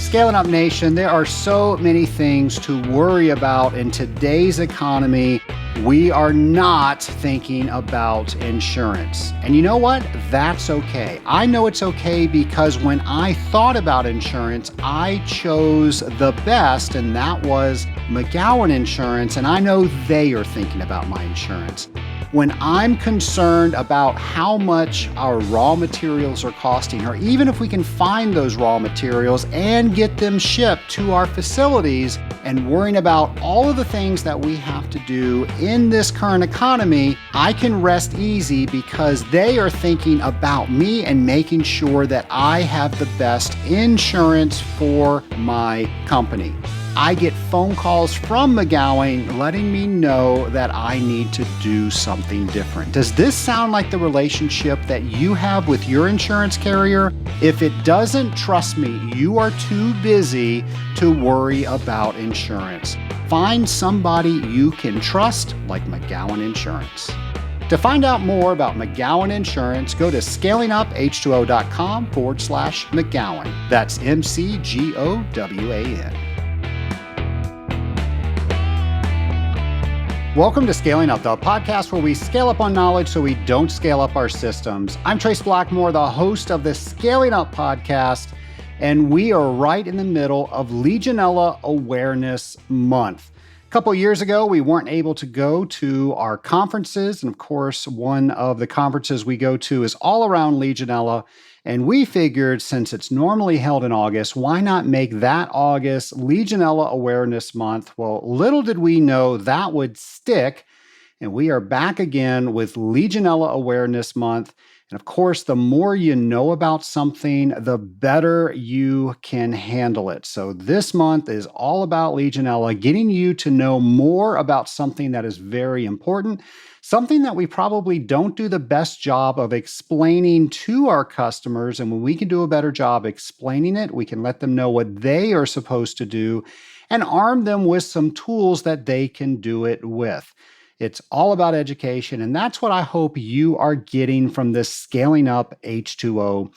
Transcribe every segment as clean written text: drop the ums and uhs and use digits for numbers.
Scaling Up Nation, there are so many things to worry about in today's economy. We are not thinking about insurance. And you know what? That's okay. I know it's okay because when I thought about insurance, I chose the best, and that was McGowan Insurance, and I know they are thinking about my insurance. When I'm concerned about how much our raw materials are costing, or even if we can find those raw materials and get them shipped to our facilities, and worrying about all of the things that we have to do in this current economy, I can rest easy because they are thinking about me and making sure that I have the best insurance for my company. I get phone calls from McGowan letting me know that I need to do something different. Does this sound like the relationship that you have with your insurance carrier? If it doesn't, trust me, you are too busy to worry about insurance. Find somebody you can trust, like McGowan Insurance. To find out more about McGowan Insurance, go to scalinguph2o.com/McGowan. That's McGowan. Welcome to Scaling Up, the podcast where we scale up on knowledge so we don't scale up our systems. I'm Trace Blackmore, the host of the Scaling Up podcast, and we are right in the middle of Legionella Awareness Month. A couple of years ago, we weren't able to go to our conferences, and of course, one of the conferences we go to is all around Legionella. And we figured since it's normally held in August, why not make that August Legionella Awareness Month? Well, little did we know that would stick. And we are back again with Legionella Awareness Month. And of course, the more you know about something, the better you can handle it. So this month is all about Legionella, getting you to know more about something that is very important, something that we probably don't do the best job of explaining to our customers. And when we can do a better job explaining it, we can let them know what they are supposed to do and arm them with some tools that they can do it with. It's all about education, and that's what I hope you are getting from this Scaling Up H2O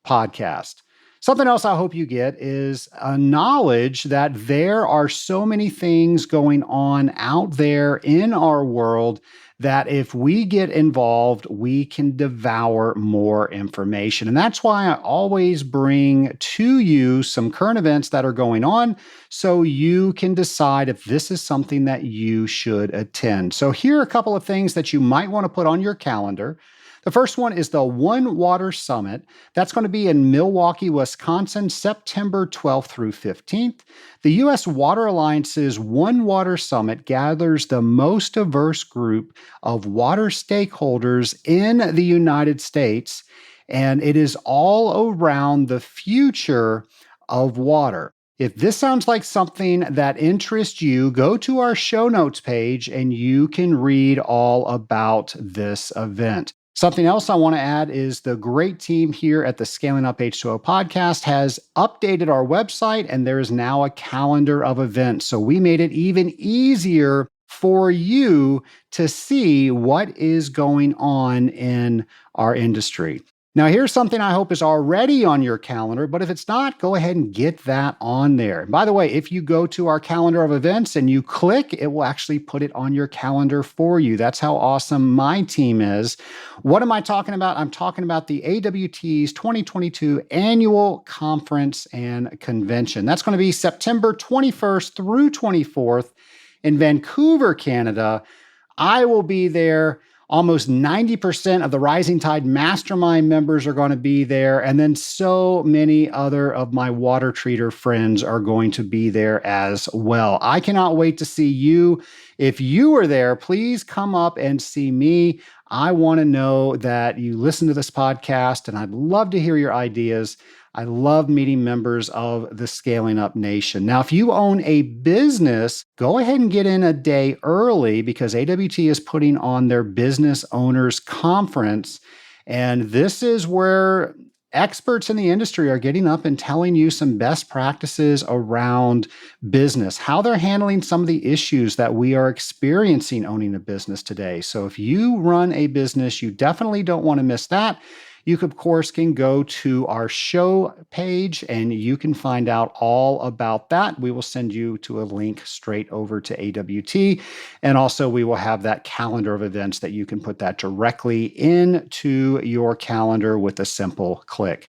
podcast. Something else I hope you get is a knowledge that there are so many things going on out there in our world that if we get involved, we can devour more information. And that's why I always bring to you some current events that are going on so you can decide if this is something that you should attend. So here are a couple of things that you might want to put on your calendar. The first one is the One Water Summit. That's going to be in Milwaukee, Wisconsin, September 12th through 15th. The U.S. Water Alliance's One Water Summit gathers the most diverse group of water stakeholders in the United States, and it is all around the future of water. If this sounds like something that interests you, go to our show notes page and you can read all about this event. Something else I want to add is the great team here at the Scaling Up H2O podcast has updated our website, and there is now a calendar of events. So we made it even easier for you to see what is going on in our industry. Now, here's something I hope is already on your calendar, but if it's not, go ahead and get that on there. And by the way, if you go to our calendar of events and you click, it will actually put it on your calendar for you. That's how awesome my team is. What am I talking about? I'm talking about the AWT's 2022 Annual Conference and Convention. That's going to be September 21st through 24th in Vancouver, Canada. I will be there. Almost 90% of the Rising Tide Mastermind members are going to be there. And then so many other of my water treater friends are going to be there as well. I cannot wait to see you. If you are there, please come up and see me. I want to know that you listen to this podcast, and I'd love to hear your ideas. I love meeting members of the Scaling Up Nation. Now, if you own a business, go ahead and get in a day early because AWT is putting on their Business Owners Conference. And this is where experts in the industry are getting up and telling you some best practices around business, how they're handling some of the issues that we are experiencing owning a business today. So if you run a business, you definitely don't want to miss that. You, of course, can go to our show page and you can find out all about that. We will send you to a link straight over to AWT. And also, we will have that calendar of events that you can put that directly into your calendar with a simple click.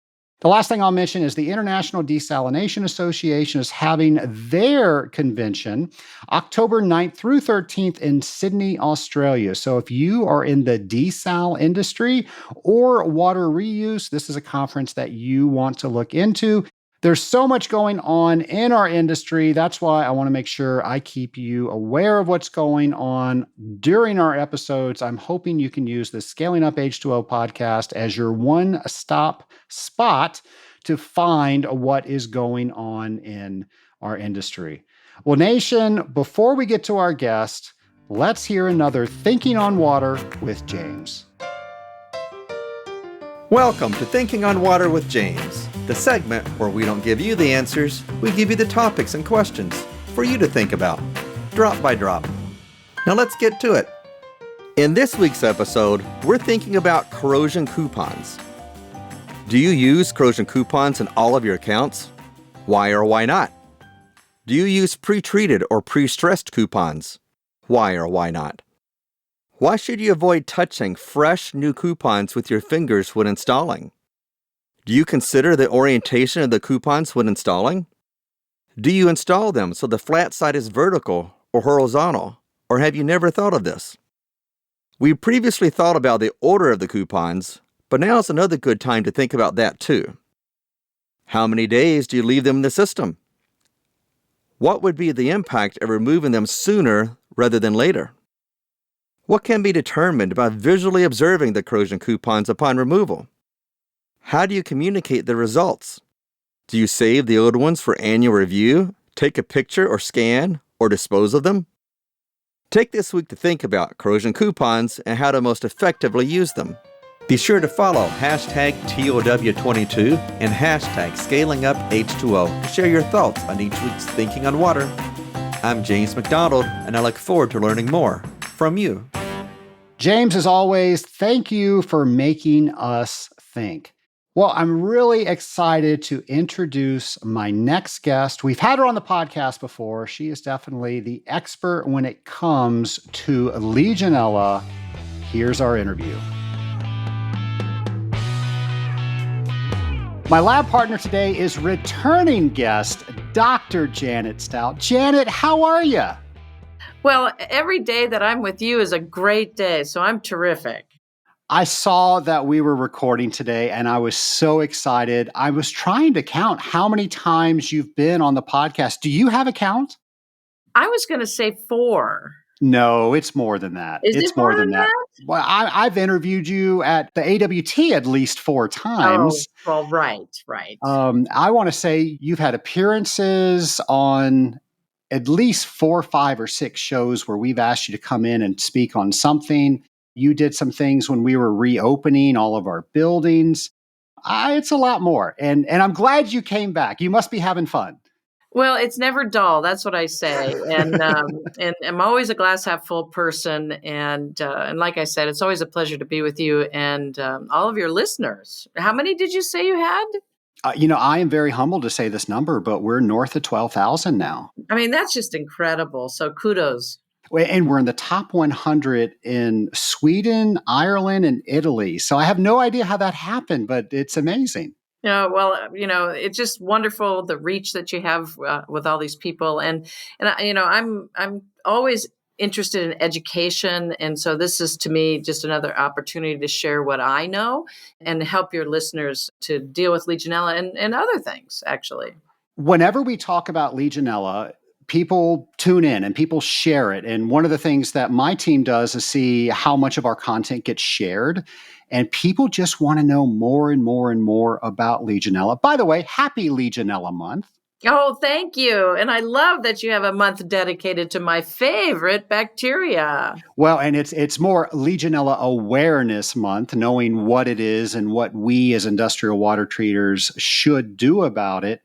The last thing I'll mention is the International Desalination Association is having their convention October 9th through 13th in Sydney, Australia. So if you are in the desal industry or water reuse, this is a conference that you want to look into. There's so much going on in our industry. That's why I want to make sure I keep you aware of what's going on during our episodes. I'm hoping you can use the Scaling Up H2O podcast as your one-stop spot to find what is going on in our industry. Well, nation, before we get to our guest, let's hear another Thinking on Water with James. Welcome to Thinking on Water with James, the segment where we don't give you the answers, we give you the topics and questions for you to think about, drop by drop. Now let's get to it. In this week's episode, we're thinking about corrosion coupons. Do you use corrosion coupons in all of your accounts? Why or why not? Do you use pre-treated or pre-stressed coupons? Why or why not? Why should you avoid touching fresh new coupons with your fingers when installing? Do you consider the orientation of the coupons when installing? Do you install them so the flat side is vertical or horizontal, or have you never thought of this? We previously thought about the order of the coupons, but now is another good time to think about that too. How many days do you leave them in the system? What would be the impact of removing them sooner rather than later? What can be determined by visually observing the corrosion coupons upon removal? How do you communicate the results? Do you save the old ones for annual review, take a picture or scan, or dispose of them? Take this week to think about corrosion coupons and how to most effectively use them. Be sure to follow hashtag TOW22 and hashtag ScalingUpH2O to share your thoughts on each week's Thinking on Water. I'm James McDonald, and I look forward to learning more from you. James, as always, thank you for making us think. Well, I'm really excited to introduce my next guest. We've had her on the podcast before. She is definitely the expert when it comes to Legionella. Here's our interview. My lab partner today is returning guest, Dr. Janet Stout. Janet, how are you? Well, every day that I'm with you is a great day, so I'm terrific. I saw that we were recording today and I was so excited. I was trying to count how many times you've been on the podcast. Do you have a count? I was going to say 4. No, it's more than that. Is it's it more than that? Well, I've interviewed you at the AWT at least 4 times. Oh, well, right. I want to say you've had appearances on at least 4, 5, or 6 shows where we've asked you to come in and speak on something. You did some things when we were reopening all of our buildings. It's a lot more. And I'm glad you came back. You must be having fun. Well, it's never dull. That's what I say. And and I'm always a glass half full person. And like I said, it's always a pleasure to be with you and all of your listeners. How many did you say you had? I am very humbled to say this number, but we're north of 12,000 now. I mean, that's just incredible. So kudos. And we're in the top 100 in Sweden, Ireland, and Italy. So I have no idea how that happened, but it's amazing. It's just wonderful, the reach that you have with all these people. And I'm always interested in education. And so this is, to me, just another opportunity to share what I know and help your listeners to deal with Legionella and other things, actually. Whenever we talk about Legionella, people tune in and people share it. And one of the things that my team does is see how much of our content gets shared. And people just want to know more and more and more about Legionella. By the way, happy Legionella Month. Oh, thank you. And I love that you have a month dedicated to my favorite bacteria. Well, and it's more Legionella Awareness Month, knowing what it is and what we as industrial water treaters should do about it.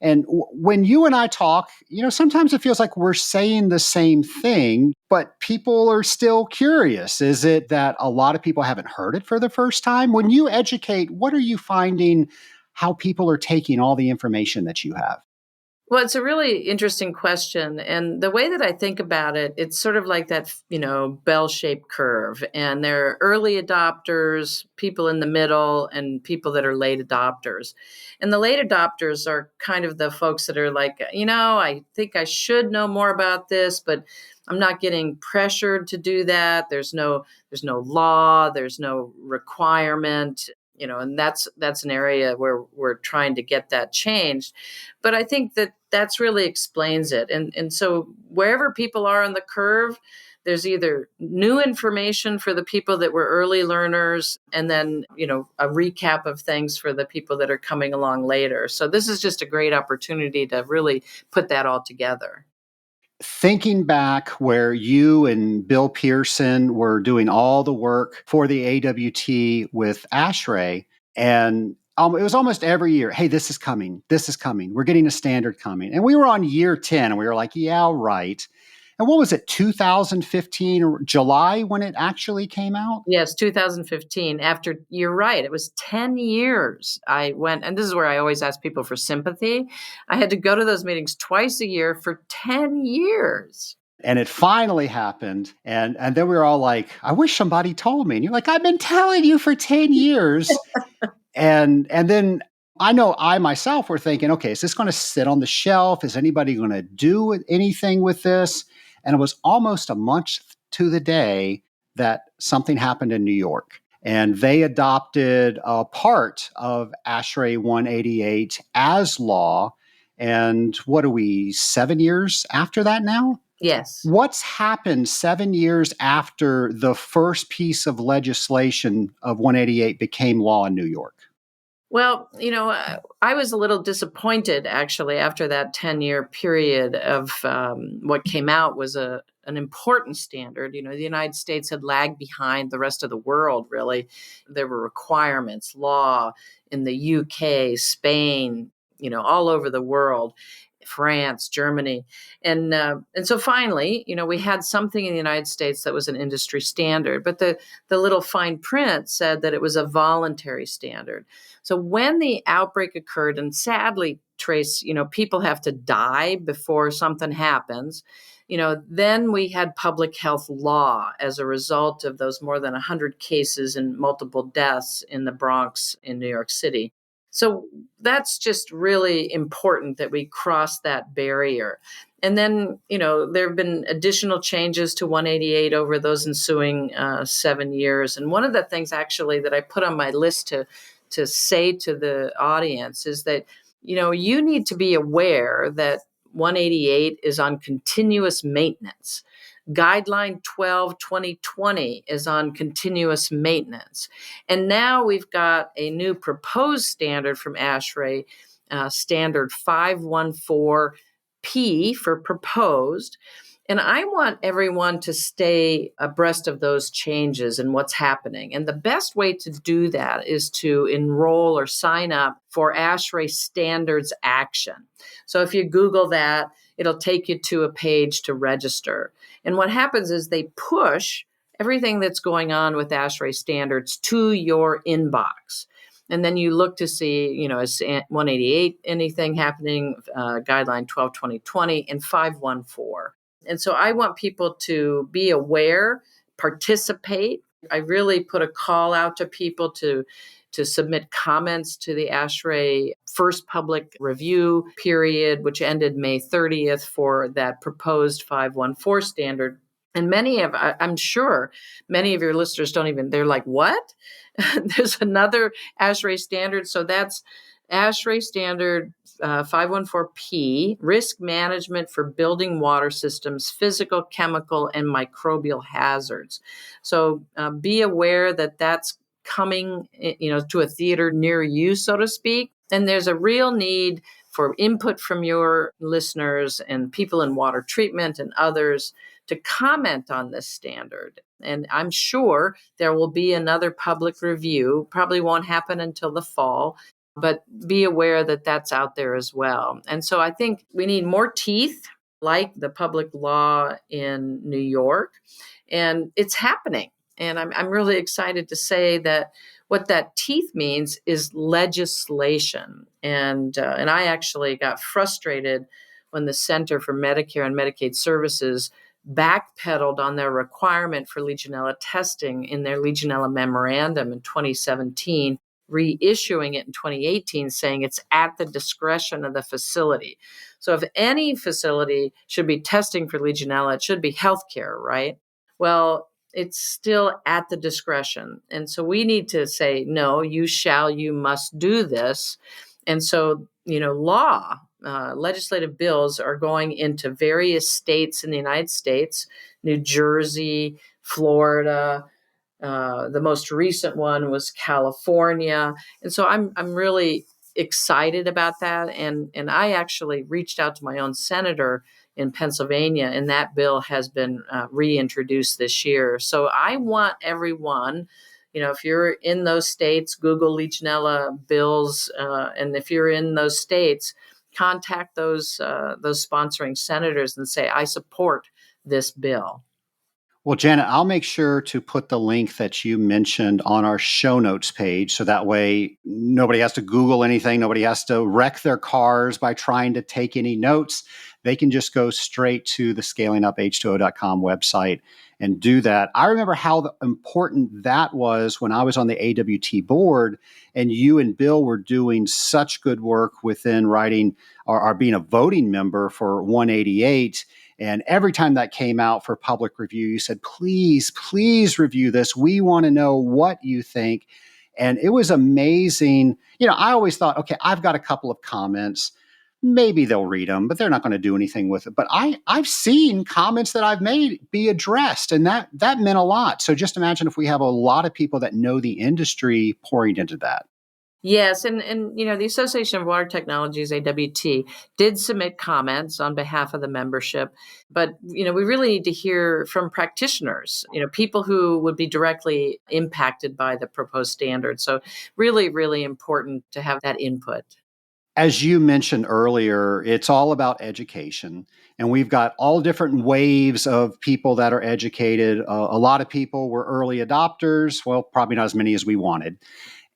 And when you and I talk, sometimes it feels like we're saying the same thing, but people are still curious. Is it that a lot of people haven't heard it for the first time? When you educate, what are you finding how people are taking all the information that you have? Well, it's a really interesting question. And the way that I think about it, it's sort of like that, bell-shaped curve. And there are early adopters, people in the middle, and people that are late adopters. And the late adopters are kind of the folks that are like, I think I should know more about this, but I'm not getting pressured to do that. There's no law, there's no requirement. And that's an area where we're trying to get that changed. But I think that's really explains it. And so wherever people are on the curve, there's either new information for the people that were early learners, and then, a recap of things for the people that are coming along later. So this is just a great opportunity to really put that all together. Thinking back where you and Bill Pearson were doing all the work for the AWT with ASHRAE, and it was almost every year, hey, this is coming. This is coming. We're getting a standard coming. And we were on year 10, and we were like, yeah, right. And what was it, 2015 or July when it actually came out? Yes, 2015. You're right, it was 10 years. I went, and this is where I always ask people for sympathy. I had to go to those meetings twice a year for 10 years. And it finally happened. And then we were all like, I wish somebody told me. And you're like, I've been telling you for 10 years. and then I know I myself were thinking, okay, is this going to sit on the shelf? Is anybody going to do anything with this? And it was almost a month to the day that something happened in New York. And they adopted a part of ASHRAE 188 as law. And what are we, 7 years after that now? Yes. What's happened 7 years after the first piece of legislation of 188 became law in New York? Well, I was a little disappointed actually after that 10-year period of what came out was an important standard. The United States had lagged behind the rest of the world, really. There were requirements, law in the UK, Spain, all over the world. France, Germany, and so finally, we had something in the United States that was an industry standard, but the little fine print said that it was a voluntary standard. So when the outbreak occurred, and sadly, Trace, people have to die before something happens. Then we had public health law as a result of those more than 100 cases and multiple deaths in the Bronx in New York City. So that's just really important that we cross that barrier. And then, there have been additional changes to 188 over those ensuing 7 years. And one of the things actually that I put on my list to say to the audience is that, you need to be aware that 188 is on continuous maintenance. Guideline 12-2020 is on continuous maintenance. And now we've got a new proposed standard from ASHRAE, standard 514P for proposed. And I want everyone to stay abreast of those changes and what's happening. And the best way to do that is to enroll or sign up for ASHRAE Standards Action. So if you Google that, it'll take you to a page to register. And what happens is they push everything that's going on with ASHRAE standards to your inbox. And then you look to see, is 188 anything happening, guideline 12-2020, and 514. And so I want people to be aware, participate. I really put a call out to people to submit comments to the ASHRAE first public review period, which ended May 30th for that proposed 514 standard. And I'm sure many of your listeners they're like, what? There's another ASHRAE standard. So that's ASHRAE standard 514P, risk management for building water systems, physical, chemical, and microbial hazards. So be aware that that's coming, to a theater near you, so to speak. And there's a real need for input from your listeners and people in water treatment and others to comment on this standard. And I'm sure there will be another public review, probably won't happen until the fall. but be aware that that's out there as well. And so I think we need more teeth, like the public law in New York, and it's happening. And I'm really excited to say that what that teeth means is legislation. And I actually got frustrated when the Center for Medicare and Medicaid Services backpedaled on their requirement for Legionella testing in their Legionella memorandum in 2017, reissuing it in 2018, saying it's at the discretion of the facility. So if any facility should be testing for Legionella, it should be healthcare, right? Well, it's still at the discretion. And so we need to say, no, you must do this. And so, legislative bills are going into various states in the United States, New Jersey, Florida. The most recent one was California. And so I'm really excited about that. And I actually reached out to my own senator in Pennsylvania, and that bill has been reintroduced this year. So I want everyone, if you're in those states, Google Legionella bills, and if you're in those states, contact those sponsoring senators and say, I support this bill. Well, Janet, I'll make sure to put the link that you mentioned on our show notes page. So that way nobody has to Google anything. Nobody has to wreck their cars by trying to take any notes. They can just go straight to the scalinguph2o.com website and do that. I remember how important that was when I was on the AWT board, and you and Bill were doing such good work within writing or being a voting member for 188. And every time that came out for public review, you said, please review this. We want to know what you think. And it was amazing. I always thought, okay, I've got a couple of comments. Maybe they'll read them, but they're not going to do anything with it. But I've seen comments that I've made be addressed, and that meant a lot. So just imagine if we have a lot of people that know the industry pouring into that. Yes, and the Association of Water Technologies, AWT, did submit comments on behalf of the membership, but we really need to hear from practitioners, people who would be directly impacted by the proposed standard. So really, really important to have that input. As you mentioned earlier, it's all about education, and we've got all different waves of people that are educated. A lot of people were early adopters, well, probably not as many as we wanted.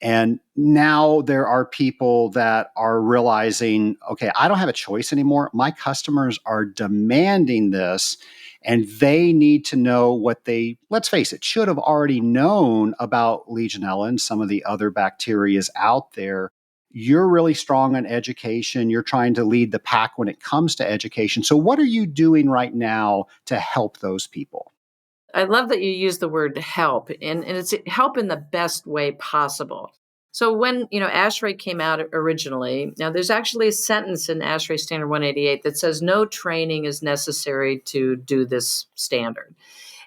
And now there are people that are realizing, okay, I don't have a choice anymore. My customers are demanding this, and they need to know what they, let's face it, should have already known about Legionella and some of the other bacteria out there. You're really strong on education. You're trying to lead the pack when it comes to education. So what are you doing right now to help those people? I love that you use the word help, and it's help in the best way possible. So when, ASHRAE came out originally, now there's actually a sentence in ASHRAE Standard 188 that says no training is necessary to do this standard.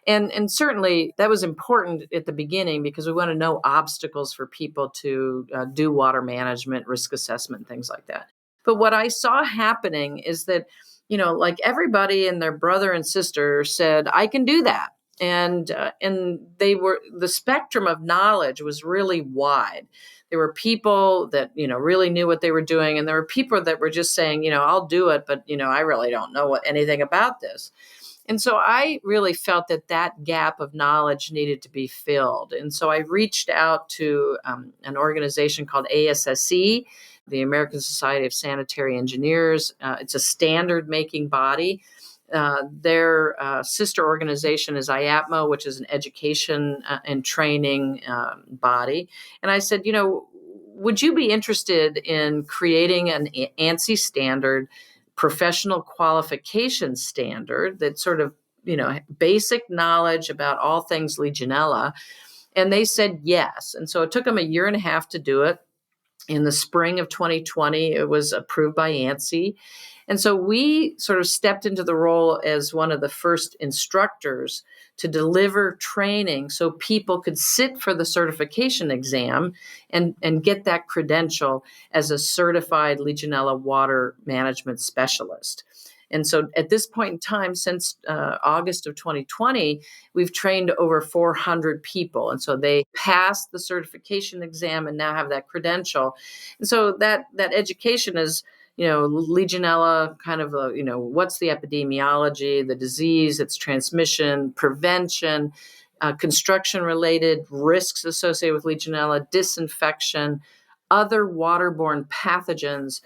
And certainly that was important at the beginning because we want to know obstacles for people to do water management, risk assessment, things like that. But what I saw happening is that, like everybody and their brother and sister said, I can do that. And the spectrum of knowledge was really wide. There were people that, really knew what they were doing. And there were people that were just saying, I'll do it, but, I really don't know anything about this. And so I really felt that gap of knowledge needed to be filled. And so I reached out to an organization called ASSE, the American Society of Sanitary Engineers. It's a standard-making body. Their sister organization is IAPMO, which is an education and training body. And I said, would you be interested in creating an ANSI standard, professional qualification standard that sort of, basic knowledge about all things Legionella? And they said yes. And so it took them a year and a half to do it. In the spring of 2020, it was approved by ANSI. And so we sort of stepped into the role as one of the first instructors to deliver training so people could sit for the certification exam and get that credential as a certified Legionella water management specialist. And so at this point in time, since August of 2020, we've trained over 400 people. And so they passed the certification exam and now have that credential. And so that education is, Legionella, kind of, what's the epidemiology, the disease, its transmission, prevention, construction-related risks associated with Legionella, disinfection, other waterborne pathogens,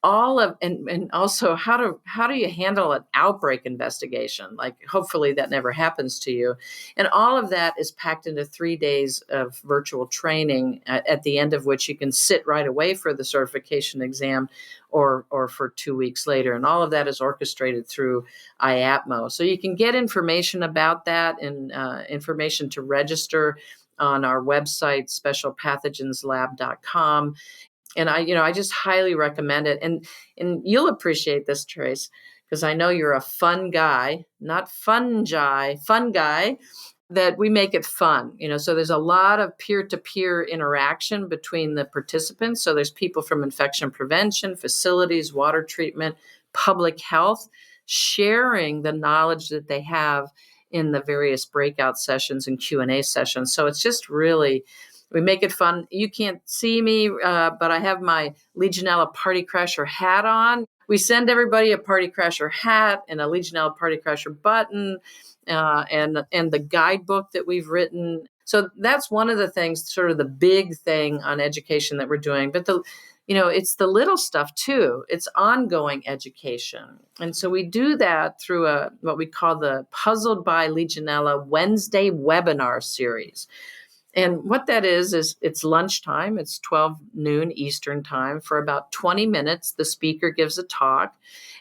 and also how do you handle an outbreak investigation? Like, hopefully that never happens to you. And all of that is packed into 3 days of virtual training, at the end of which you can sit right away for the certification exam or for 2 weeks later. And all of that is orchestrated through IAPMO. So you can get information about that and information to register on our website, specialpathogenslab.com. And I just highly recommend it. And you'll appreciate this, Trace, because I know you're a fun guy, not fungi, fun guy, that we make it fun. So there's a lot of peer-to-peer interaction between the participants. So there's people from infection prevention, facilities, water treatment, public health, sharing the knowledge that they have in the various breakout sessions and Q&A sessions. So it's just really, we make it fun. You can't see me, but I have my Legionella Party Crasher hat on. We send everybody a Party Crasher hat and a Legionella Party Crasher button, and the guidebook that we've written. So that's one of the things, sort of the big thing on education that we're doing. But it's the little stuff too. It's ongoing education. And so we do that through what we call the Puzzled by Legionella Wednesday webinar series. And what that is it's lunchtime. It's 12 noon Eastern time. For about 20 minutes, the speaker gives a talk,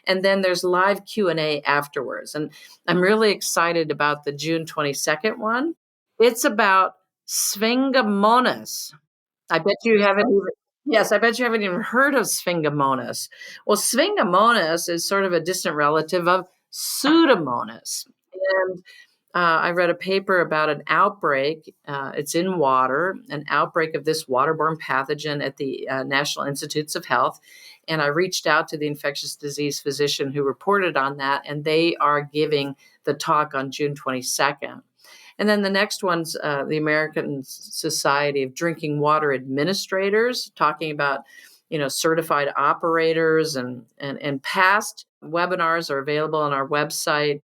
and then there's live Q&A afterwards. And I'm really excited about the June 22nd one. It's about Sphingomonas. I bet you haven't even heard of Sphingomonas. Well, Sphingomonas is sort of a distant relative of Pseudomonas. And I read a paper about an outbreak. It's in water, an outbreak of this waterborne pathogen at the National Institutes of Health. And I reached out to the infectious disease physician who reported on that, and they are giving the talk on June 22nd. And then the next one's the American Society of Drinking Water Administrators, talking about, certified operators, and past webinars are available on our website.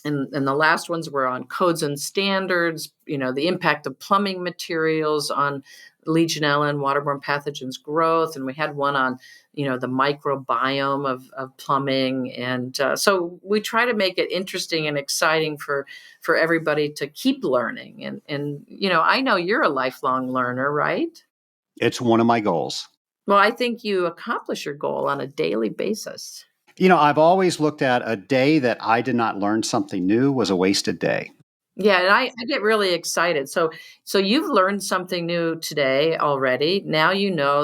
And the last ones were on codes and standards, the impact of plumbing materials on Legionella and waterborne pathogens growth. And we had one on, the microbiome of plumbing. And so we try to make it interesting and exciting for everybody to keep learning. And I know you're a lifelong learner, right? It's one of my goals. Well, I think you accomplish your goal on a daily basis. I've always looked at a day that I did not learn something new was a wasted day. Yeah, and I get really excited. So you've learned something new today already. Now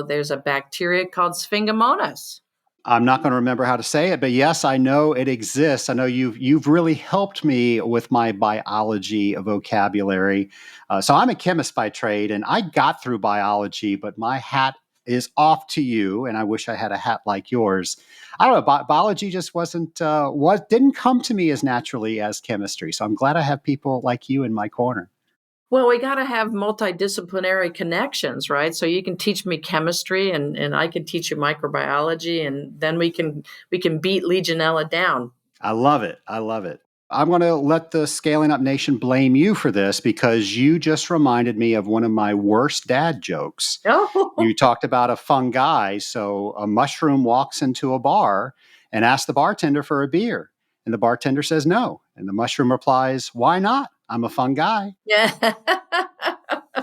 there's a bacteria called Sphingomonas. I'm not going to remember how to say it, but yes, I know it exists. I know you've really helped me with my biology vocabulary. So I'm a chemist by trade, and I got through biology, but my hat is off to you, and I wish I had a hat like yours. I don't know, biology just didn't come to me as naturally as chemistry. So I'm glad I have people like you in my corner. Well, we got to have multidisciplinary connections, right? So you can teach me chemistry, and I can teach you microbiology, and then we can beat Legionella down. I love it. I'm going to let the Scaling Up Nation blame you for this, because you just reminded me of one of my worst dad jokes. Oh. You talked about a fungi. So a mushroom walks into a bar and asks the bartender for a beer. And the bartender says no. And the mushroom replies, "Why not? I'm a fungi." Yeah.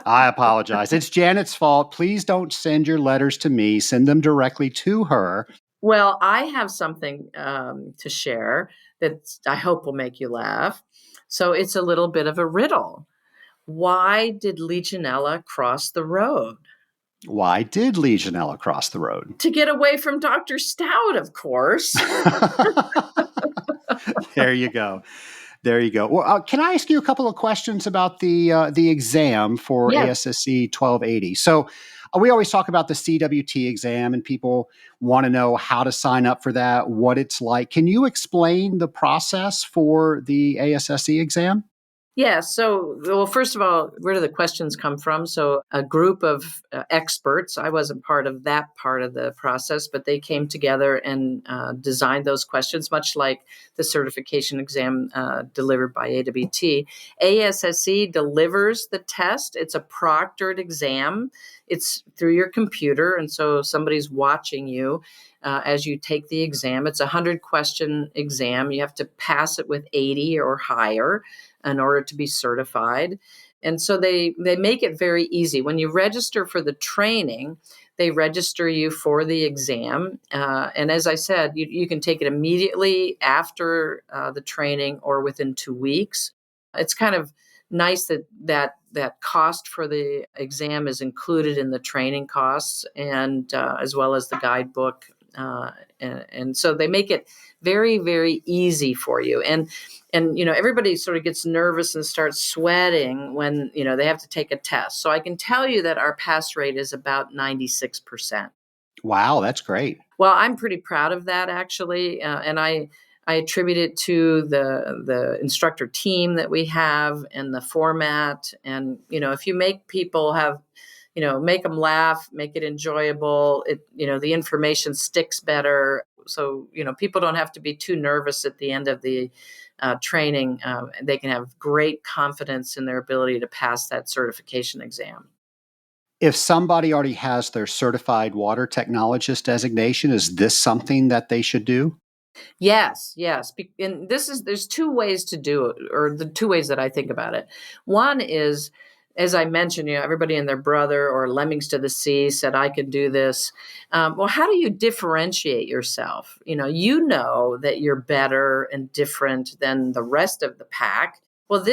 I apologize. It's Janet's fault. Please don't send your letters to me. Send them directly to her. Well, I have something to share that I hope will make you laugh. So it's a little bit of a riddle. Why did Legionella cross the road? Why did Legionella cross the road? To get away from Dr. Stout, of course. There you go. There you go. Well, can I ask you a couple of questions about the exam for Yes. ASSE 1280? So we always talk about the CWT exam, and people want to know how to sign up for that, what it's like. Can you explain the process for the ASSE exam? Yeah. So, well, first of all, where do the questions come from? So, a group of experts, I wasn't part of that part of the process, but they came together and designed those questions, much like the certification exam delivered by AWT. ASSE delivers the test, it's a proctored exam, it's through your computer. And so, somebody's watching you. As you take the exam, it's a 100-question exam. You have to pass it with 80 or higher in order to be certified. And so they make it very easy. When you register for the training, they register you for the exam. And as I said, you can take it immediately after the training or within 2 weeks. It's kind of nice that cost for the exam is included in the training costs, and as well as the guidebook. And so they make it very, very easy for you. And everybody sort of gets nervous and starts sweating when they have to take a test. So I can tell you that our pass rate is about 96%. Wow, that's great. Well, I'm pretty proud of that, actually, and I attribute it to the instructor team that we have and the format. And if you make people have, make them laugh, make it enjoyable, the information sticks better. So people don't have to be too nervous at the end of the training. They can have great confidence in their ability to pass that certification exam. If somebody already has their certified water technologist designation, is this something that they should do? Yes, yes. And there's two ways to do it, or the two ways that I think about it. One is, as I mentioned, everybody and their brother or lemmings to the sea said, I can do this. Well, how do you differentiate yourself? You know that you're better and different than the rest of the pack. Well,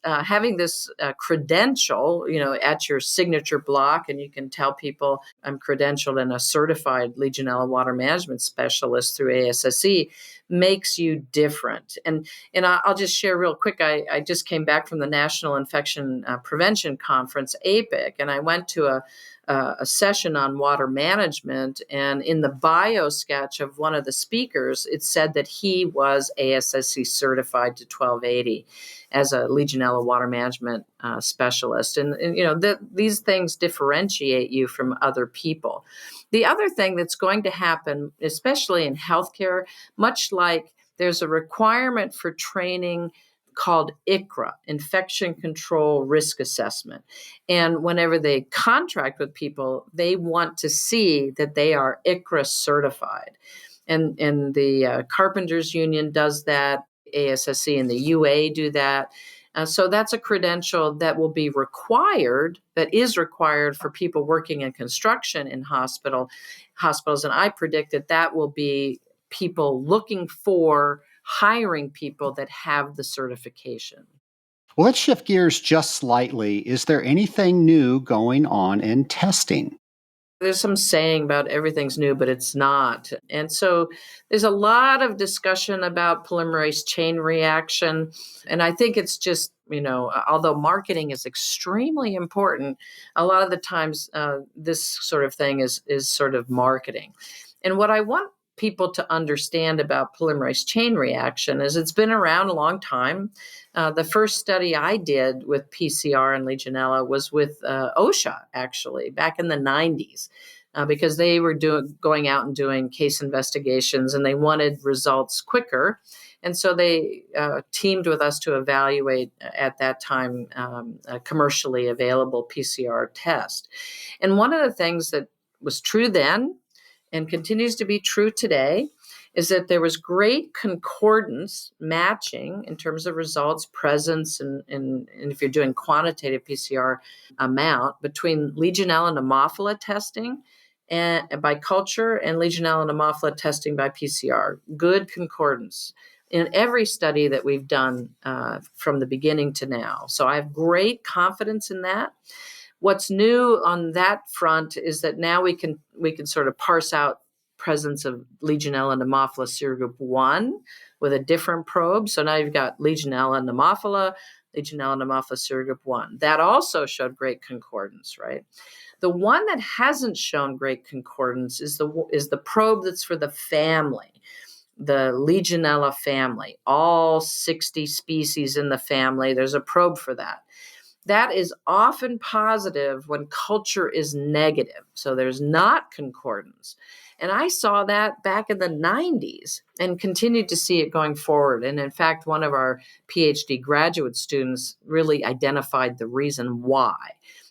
having this credential, at your signature block, and you can tell people I'm credentialed and a certified Legionella water management specialist through ASSE, makes you different. And I'll just share real quick. I just came back from the National Infection Prevention Conference, APIC, and I went to a session on water management. And in the bio sketch of one of the speakers, it said that he was ASSE certified to 1280 as a Legionella water management specialist. And these things differentiate you from other people. The other thing that's going to happen, especially in healthcare, much like there's a requirement for training called ICRA, Infection Control Risk Assessment. And whenever they contract with people, they want to see that they are ICRA certified. And the Carpenters Union does that. ASSE and the UA do that. So that's a credential that will be required, that is required for people working in construction in hospitals. And I predict that will be people looking for hiring people that have the certification. Well, let's shift gears just slightly. Is there anything new going on in testing? There's some saying about everything's new, but it's not. And so there's a lot of discussion about polymerase chain reaction. And I think it's just, although marketing is extremely important, a lot of the times this sort of thing is sort of marketing. And what I want people to understand about polymerase chain reaction is it's been around a long time. The first study I did with PCR and Legionella was with OSHA, actually, back in the 90s, because they were going out and doing case investigations, and they wanted results quicker. And so they teamed with us to evaluate, at that time, a commercially available PCR test. And one of the things that was true then and continues to be true today is that there was great concordance matching in terms of results, presence, and if you're doing quantitative PCR amount between Legionella pneumophila testing and by culture and Legionella pneumophila testing by PCR. Good concordance in every study that we've done from the beginning to now. So I have great confidence in that. What's new on that front is that now we can sort of parse out presence of Legionella pneumophila serogroup 1, with a different probe. So now you've got Legionella pneumophila, Legionella pneumophila serogroup 1. That also showed great concordance, right? The one that hasn't shown great concordance is the probe that's for the family, the Legionella family, all 60 species in the family. There's a probe for that. That is often positive when culture is negative. So there's not concordance. And I saw that back in the 90s and continued to see it going forward. And in fact, one of our PhD graduate students really identified the reason why.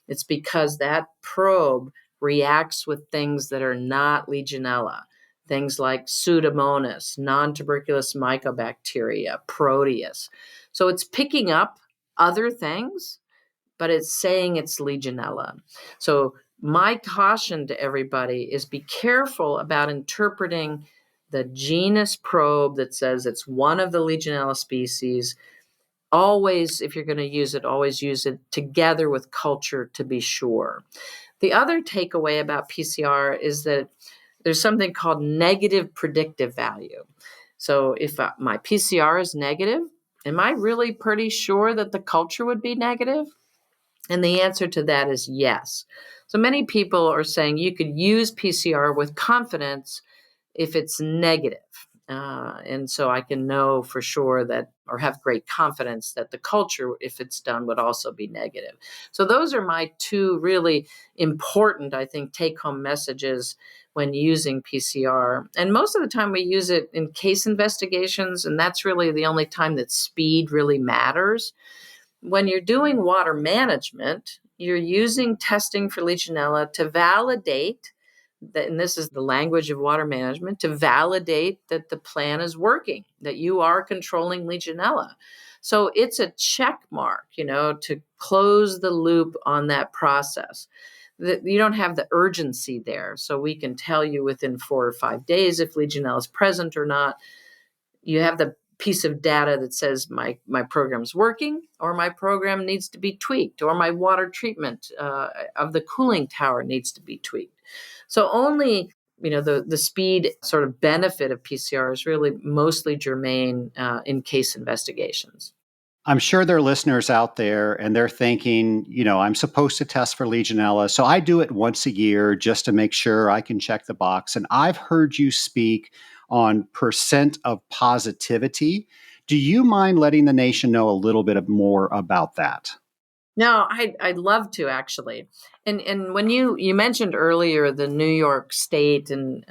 It's because that probe reacts with things that are not Legionella, things like Pseudomonas, non-tuberculous mycobacteria, Proteus. So it's picking up other things, but it's saying it's Legionella. So my caution to everybody is be careful about interpreting the genus probe that says it's one of the Legionella species. Always, if you're going to use it, always use it together with culture to be sure. The other takeaway about PCR is that there's something called negative predictive value. So if my PCR is negative, am I really pretty sure that the culture would be negative? And the answer to that is yes. So many people are saying you could use PCR with confidence if it's negative. And so I can know for sure that, or have great confidence that the culture, if it's done, would also be negative. So those are my two really important, I think, take-home messages when using PCR. And most of the time we use it in case investigations, and that's really the only time that speed really matters. When you're doing water management, you're using testing for Legionella to validate that, and this is the language of water management, to validate that the plan is working, that you are controlling Legionella. So it's a check mark, to close the loop on that process. That you don't have the urgency there. So we can tell you within 4 or 5 days if Legionella is present or not. You have the piece of data that says my program's working, or my program needs to be tweaked, or my water treatment of the cooling tower needs to be tweaked. So only the speed sort of benefit of PCR is really mostly germane in case investigations. I'm sure there are listeners out there and they're thinking, I'm supposed to test for Legionella. So I do it once a year just to make sure I can check the box. And I've heard you speak on percent of positivity. Do you mind letting the nation know a little bit more about that? No, I'd love to, actually. And when you mentioned earlier the New York State and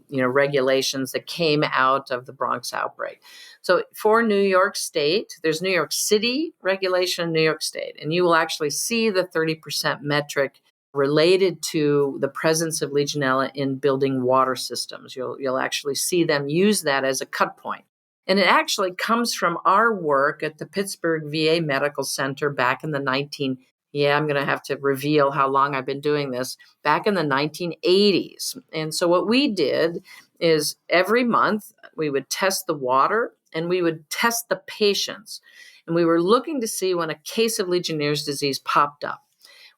regulations that came out of the Bronx outbreak. So for New York State, there's New York City regulation and New York State, and you will actually see the 30% metric related to the presence of Legionella in building water systems. You'll actually see them use that as a cut point. And it actually comes from our work at the Pittsburgh VA Medical Center back in the I'm going to have to reveal how long I've been doing this, back in the 1980s. And so what we did is every month we would test the water and we would test the patients. And we were looking to see when a case of Legionnaires disease popped up.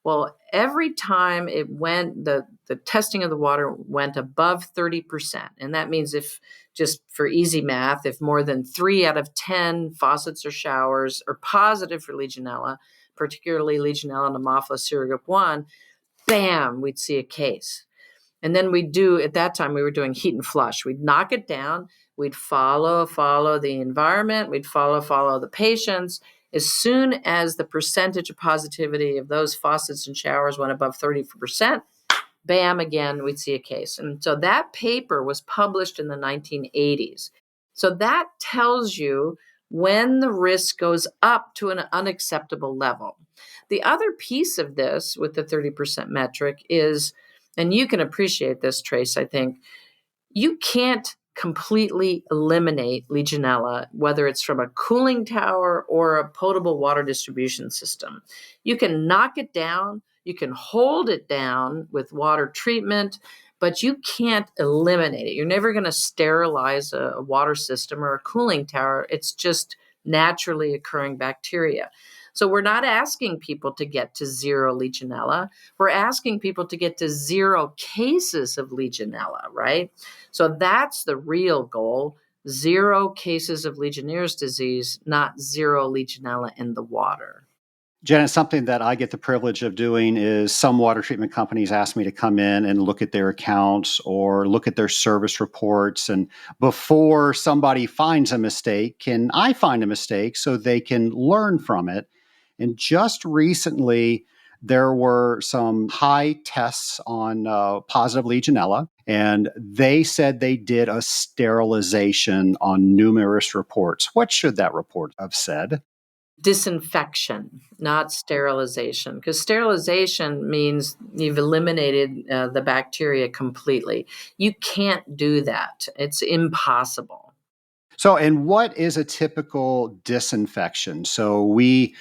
Well, every time it went, the testing of the water went above 30%. And that means, if just for easy math, if more than 3 out of 10 faucets or showers are positive for Legionella, particularly Legionella pneumophila serogroup 1, bam, we'd see a case. And then at that time, we were doing heat and flush. We'd knock it down. We'd follow the environment. We'd follow the patients. As soon as the percentage of positivity of those faucets and showers went above 30%, bam, again, we'd see a case. And so that paper was published in the 1980s. So that tells you when the risk goes up to an unacceptable level. The other piece of this with the 30% metric is, and you can appreciate this, Trace, I think, you can't completely eliminate Legionella, whether it's from a cooling tower or a potable water distribution system. You can knock it down, you can hold it down with water treatment, but you can't eliminate it. You're never going to sterilize a water system or a cooling tower. It's just naturally occurring bacteria. So we're not asking people to get to 0 Legionella. We're asking people to get to 0 cases of Legionella, right? So that's the real goal. 0 cases of Legionnaire's disease, not 0 Legionella in the water. Jen, something that I get the privilege of doing is some water treatment companies ask me to come in and look at their accounts or look at their service reports. And before somebody finds a mistake, can I find a mistake so they can learn from it? And just recently, there were some high tests on positive Legionella, and they said they did a sterilization on numerous reports. What should that report have said? Disinfection, not sterilization, because sterilization means you've eliminated the bacteria completely. You can't do that. It's impossible. So, and what is a typical disinfection? So we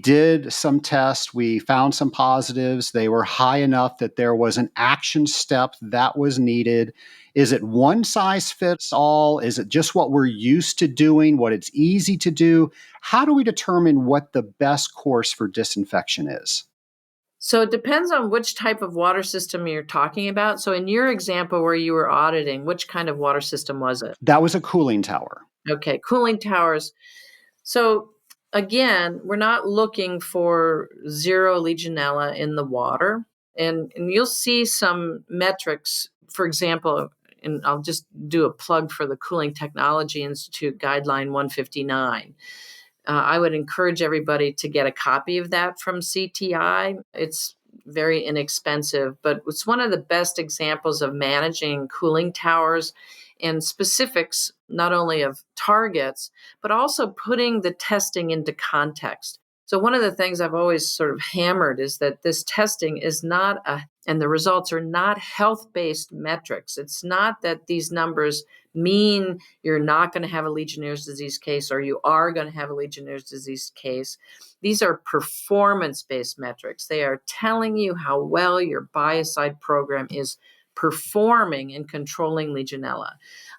did some tests, we found some positives. They were high enough that there was an action step that was needed. Is it one size fits all? Is it just what we're used to doing, what it's easy to do? How do we determine what the best course for disinfection is? So it depends on which type of water system you're talking about. So in your example where you were auditing, which kind of water system was it? That was a cooling tower. Okay, cooling towers. So again, we're not looking for 0 Legionella in the water. And you'll see some metrics, for example, and I'll just do a plug for the Cooling Technology Institute Guideline 159. I would encourage everybody to get a copy of that from CTI. It's very inexpensive, but it's one of the best examples of managing cooling towers and specifics, not only of targets, but also putting the testing into context. So one of the things I've always sort of hammered is that this testing is not and the results are not health-based metrics. It's not that these numbers mean you're not going to have a Legionnaire's disease case or you are going to have a Legionnaire's disease case. These are performance-based metrics. They are telling you how well your biocide program is performing in controlling Legionella.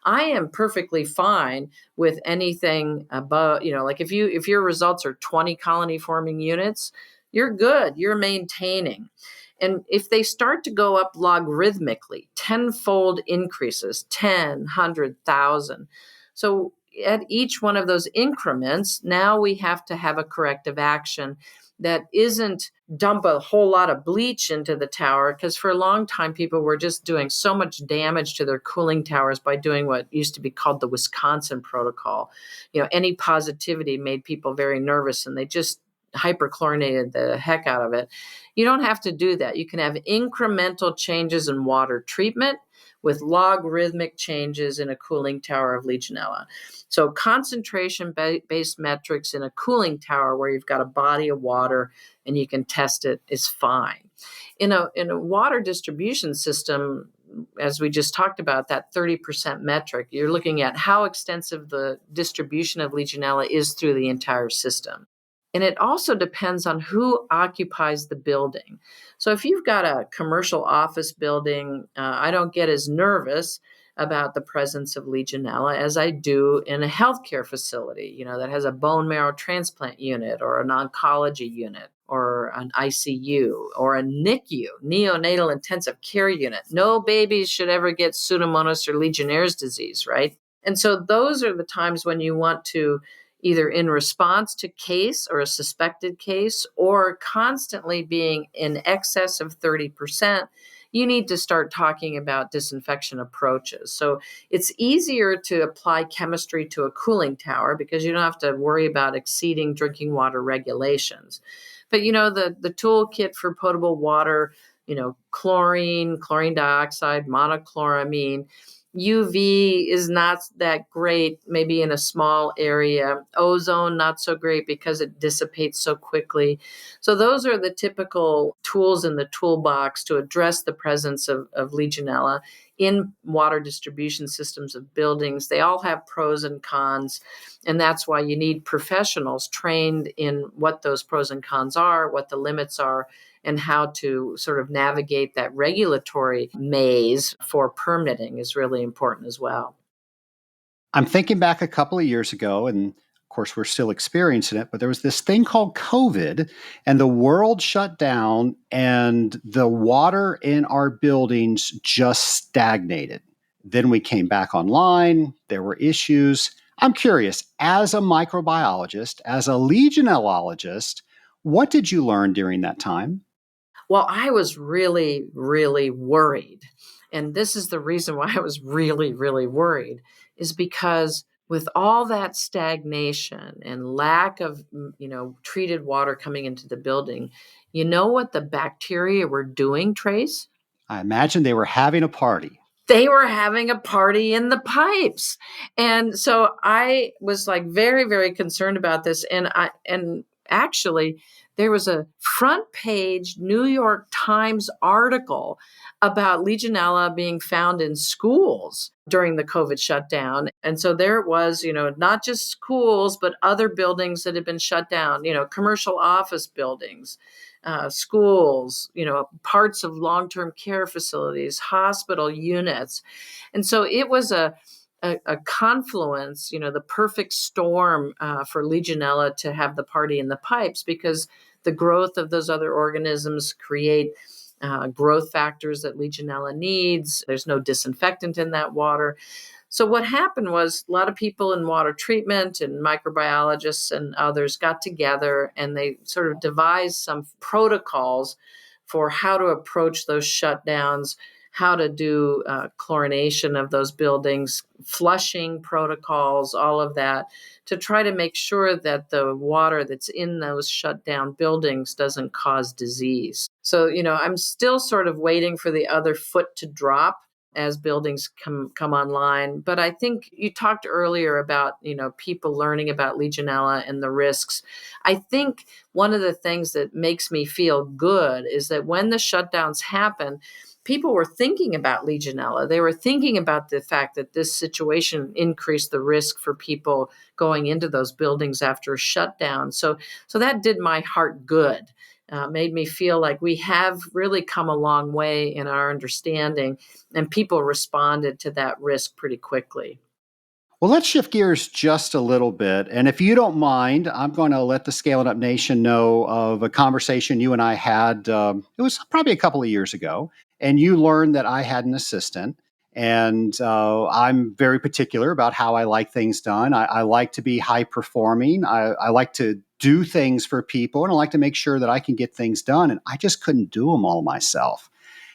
I am perfectly fine with anything above, like if your results are 20 colony forming units, you're good, you're maintaining. And if they start to go up logarithmically, tenfold increases, 10, 100, 1,000. So at each one of those increments, now we have to have a corrective action that isn't dump a whole lot of bleach into the tower, because for a long time, people were just doing so much damage to their cooling towers by doing what used to be called the Wisconsin protocol. Any positivity made people very nervous and they just hyperchlorinated the heck out of it. You don't have to do that. You can have incremental changes in water treatment with logarithmic changes in a cooling tower of Legionella. So concentration-based metrics in a cooling tower where you've got a body of water and you can test it is fine. In a water distribution system, as we just talked about, that 30% metric, you're looking at how extensive the distribution of Legionella is through the entire system. And it also depends on who occupies the building. So if you've got a commercial office building, I don't get as nervous about the presence of Legionella as I do in a healthcare facility, that has a bone marrow transplant unit or an oncology unit or an ICU or a NICU, neonatal intensive care unit. No babies should ever get Pseudomonas or Legionnaire's disease, right? And so those are the times when you want to either in response to case or a suspected case or constantly being in excess of 30%, you need to start talking about disinfection approaches. So it's easier to apply chemistry to a cooling tower because you don't have to worry about exceeding drinking water regulations. But the toolkit for potable water, chlorine dioxide, monochloramine, UV is not that great, maybe in a small area. Ozone, not so great because it dissipates so quickly. So those are the typical tools in the toolbox to address the presence of Legionella in water distribution systems of buildings. They all have pros and cons, and that's why you need professionals trained in what those pros and cons are, what the limits are, and how to sort of navigate that regulatory maze for permitting is really important as well. I'm thinking back a couple of years ago, and of course, we're still experiencing it, but there was this thing called COVID, and the world shut down, and the water in our buildings just stagnated. Then we came back online. There were issues. I'm curious, as a microbiologist, as a Legionellologist, what did you learn during that time? Well, I was really, really worried. And this is the reason why I was really, really worried, is because with all that stagnation and lack of, treated water coming into the building, you know what the bacteria were doing, Trace? I imagine they were having a party. They were having a party in the pipes. And so I was like very, very concerned about this. And actually there was a front page New York Times article about Legionella being found in schools during the COVID shutdown. And so there it was, not just schools, but other buildings that had been shut down, commercial office buildings, schools, parts of long-term care facilities, hospital units. And so it was a confluence, the perfect storm for Legionella to have the party in the pipes, because the growth of those other organisms create growth factors that Legionella needs. There's no disinfectant in that water. So what happened was a lot of people in water treatment and microbiologists and others got together and they sort of devised some protocols for how to approach those shutdowns, how to do chlorination of those buildings, flushing protocols, all of that, to try to make sure that the water that's in those shut down buildings doesn't cause disease. So, I'm still sort of waiting for the other foot to drop as buildings come online. But I think you talked earlier about, people learning about Legionella and the risks. I think one of the things that makes me feel good is that when the shutdowns happen, people were thinking about Legionella. They were thinking about the fact that this situation increased the risk for people going into those buildings after a shutdown. So that did my heart good. Made me feel like we have really come a long way in our understanding, and people responded to that risk pretty quickly. Well, let's shift gears just a little bit. And if you don't mind, I'm going to let the Scaling Up Nation know of a conversation you and I had. It was probably a couple of years ago. And you learned that I had an assistant. And I'm very particular about how I like things done. I like to be high performing. I like to do things for people. And I like to make sure that I can get things done. And I just couldn't do them all myself.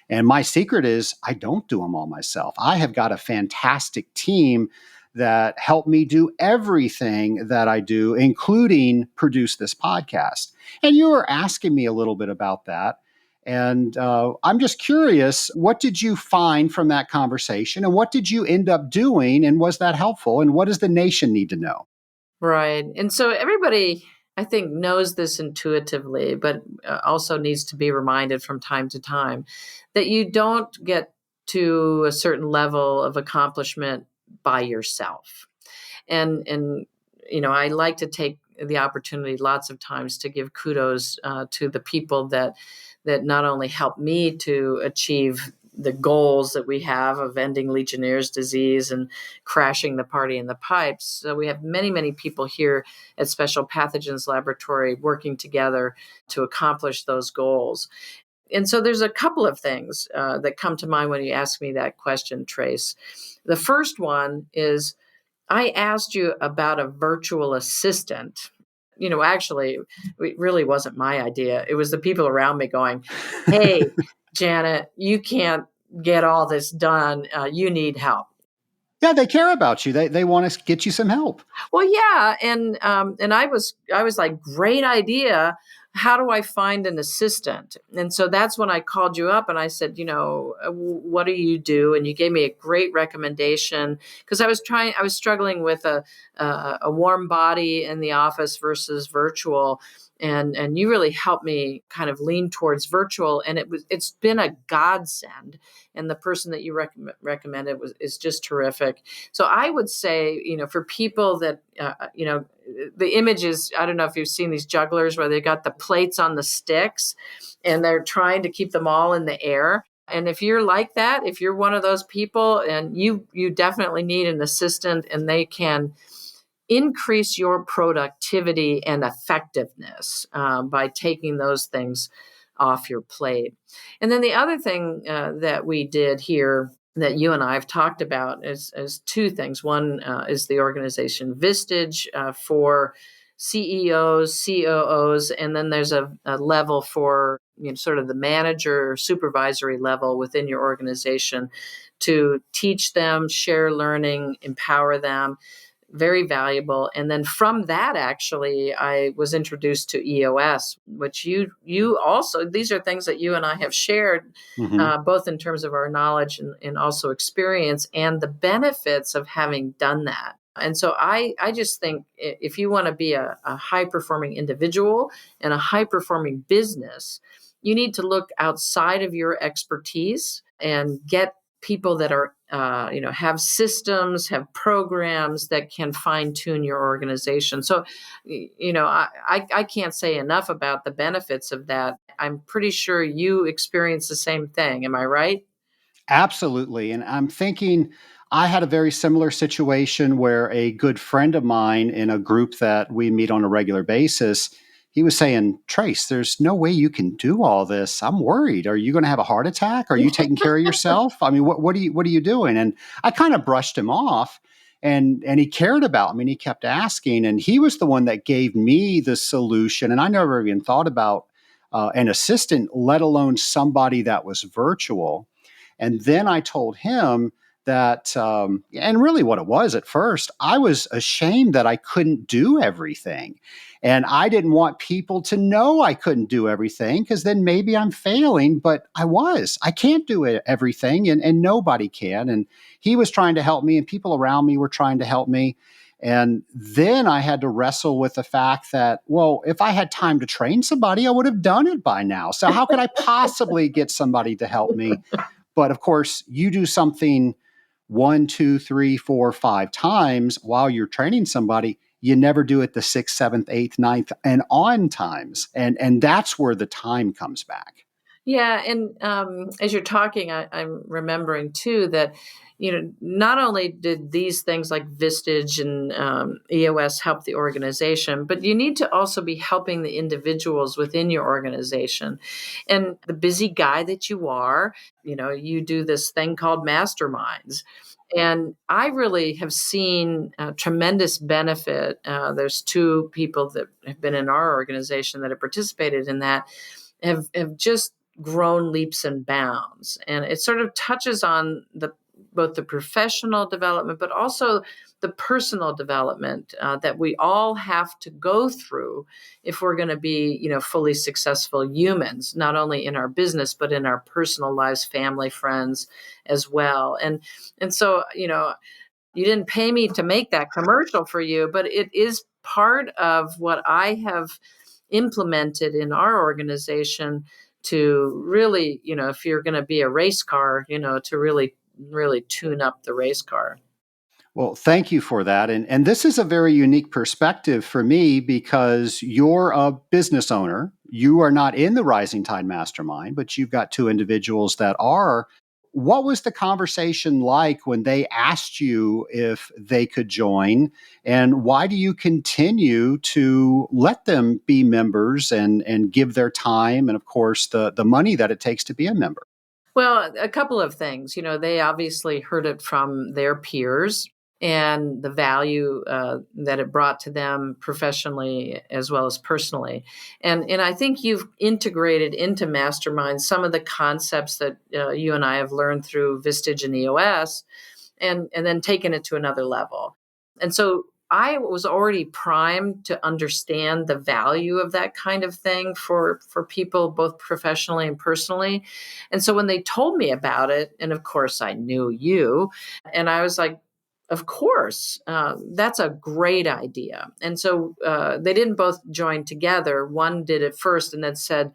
And my secret is I don't do them all myself. I have got a fantastic team that help me do everything that I do, including produce this podcast. And you were asking me a little bit about that. And I'm just curious, what did you find from that conversation? And what did you end up doing? And was that helpful? And what does the nation need to know? Right. And so everybody, I think, knows this intuitively, but also needs to be reminded from time to time that you don't get to a certain level of accomplishment by yourself. And I like to take the opportunity lots of times to give kudos to the people that not only help me to achieve the goals that we have of ending Legionnaires disease and crashing the party in the pipes. So we have many, many people here at Special Pathogens Laboratory working together to accomplish those goals. And so there's a couple of things that come to mind when you ask me that question, Trace. The first one is I asked you about a virtual assistant. Actually, it really wasn't my idea. It was the people around me going, hey, Janet, you can't get all this done. You need help. Yeah, they care about you. They want to get you some help. Well, yeah, and I was like, great idea. How do I find an assistant? And so that's when I called you up and I said, what do you do? And you gave me a great recommendation because I was struggling with a warm body in the office versus virtual. And you really helped me kind of lean towards virtual, and it's been a godsend. And the person that you recommended is just terrific. So I would say, for people that the image is, I don't know if you've seen these jugglers where they got the plates on the sticks, and they're trying to keep them all in the air. And if you're like that, if you're one of those people, and you definitely need an assistant, and they can increase your productivity and effectiveness by taking those things off your plate. And then the other thing that we did here that you and I have talked about as two things. One is the organization Vistage for CEOs, COOs, and then there's a level for sort of the manager or supervisory level within your organization to teach them, share learning, empower them. Very valuable. And then from that, actually, I was introduced to EOS, which you also, these are things that you and I have shared, Hmm. both in terms of our knowledge and also experience and the benefits of having done that. And so I just think if you want to be a high performing individual and a high performing business, you need to look outside of your expertise and get people that are have systems, have programs that can fine tune your organization. So I can't say enough about the benefits of that. I'm pretty sure you experience the same thing. Am I right? Absolutely. And I'm thinking I had a very similar situation where a good friend of mine in a group that we meet on a regular basis, he was saying, Trace, there's no way you can do all this. I'm worried. Are you going to have a heart attack? Are you taking care of yourself? I mean, what are you doing? And I kind of brushed him off. And he cared about me and he kept asking. And he was the one that gave me the solution. And I never even thought about an assistant, let alone somebody that was virtual. And then I told him that, and really what it was at first, I was ashamed that I couldn't do everything. And I didn't want people to know I couldn't do everything because then maybe I'm failing, but I can't do everything and nobody can. And he was trying to help me and people around me were trying to help me. And then I had to wrestle with the fact that, well, if I had time to train somebody, I would have done it by now. So how could I possibly get somebody to help me? But of course, you do something one, two, three, four, five times while you're training somebody. You never do it the sixth, seventh, eighth, ninth, and on times, and that's where the time comes back. Yeah, and as you're talking, I'm remembering too that not only did these things like Vistage and EOS help the organization, but you need to also be helping the individuals within your organization. And the busy guy that you are, you do this thing called Masterminds. And I really have seen tremendous benefit. There's two people that have been in our organization that have participated in that, have just grown leaps and bounds. And it sort of touches on both the professional development, but also the personal development that we all have to go through if we're going to be, fully successful humans, not only in our business, but in our personal lives, family, friends as well. And so, you didn't pay me to make that commercial for you, but it is part of what I have implemented in our organization to really, if you're going to be a race car, to really, really tune up the race car. Well, thank you for that. And this is a very unique perspective for me because you're a business owner. You are not in the Rising Tide Mastermind, but you've got two individuals that are. What was the conversation like when they asked you if they could join? And why do you continue to let them be members and give their time and, of course, the money that it takes to be a member? Well, a couple of things. They obviously heard it from their peers and the value that it brought to them professionally as well as personally. And I think you've integrated into Mastermind some of the concepts that you and I have learned through Vistage and EOS, and then taken it to another level. And so I was already primed to understand the value of that kind of thing for people, both professionally and personally. And so when they told me about it, and of course I knew you, and I was like, of course, that's a great idea. And so they didn't both join together. One did it first and then said,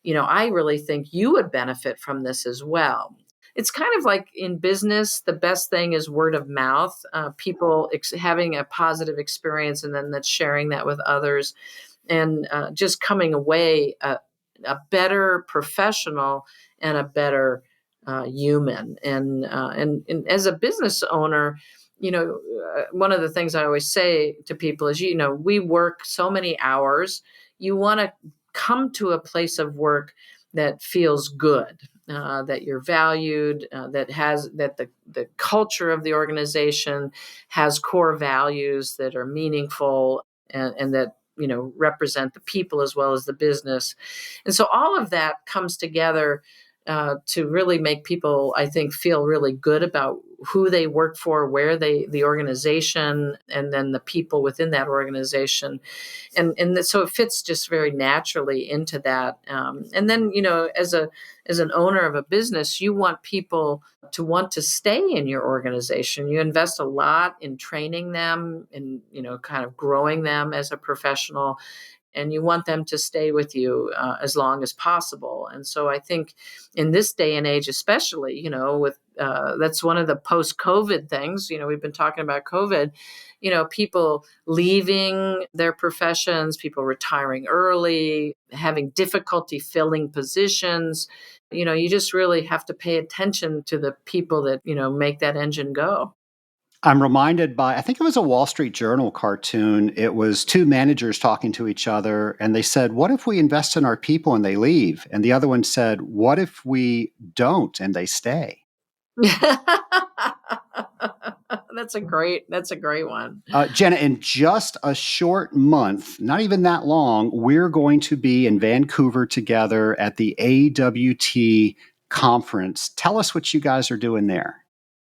I really think you would benefit from this as well. It's kind of like in business, the best thing is word of mouth, people having a positive experience and then that's sharing that with others and just coming away a better professional and a better human. And as a business owner, one of the things I always say to people is, we work so many hours. You want to come to a place of work that feels good. that you're valued, that the culture of the organization has core values that are meaningful and that represent the people as well as the business. And so all of that comes together to really make people, I think, feel really good about who they work for, the organization, and then the people within that organization. And so it fits just very naturally into that. And then, as an owner of a business, you want people to want to stay in your organization. You invest a lot in training them and, kind of growing them as a professional, and you want them to stay with you as long as possible. And so I think in this day and age, especially, with that's one of the post-COVID things. We've been talking about COVID. People leaving their professions, people retiring early, having difficulty filling positions. You just really have to pay attention to the people that make that engine go. I'm reminded by, I think it was a Wall Street Journal cartoon. It was two managers talking to each other, and they said, "What if we invest in our people and they leave?" And the other one said, "What if we don't and they stay?" That's a great one. Jenna, in just a short month, not even that long, we're going to be in Vancouver together at the AWT conference. Tell us what you guys are doing there.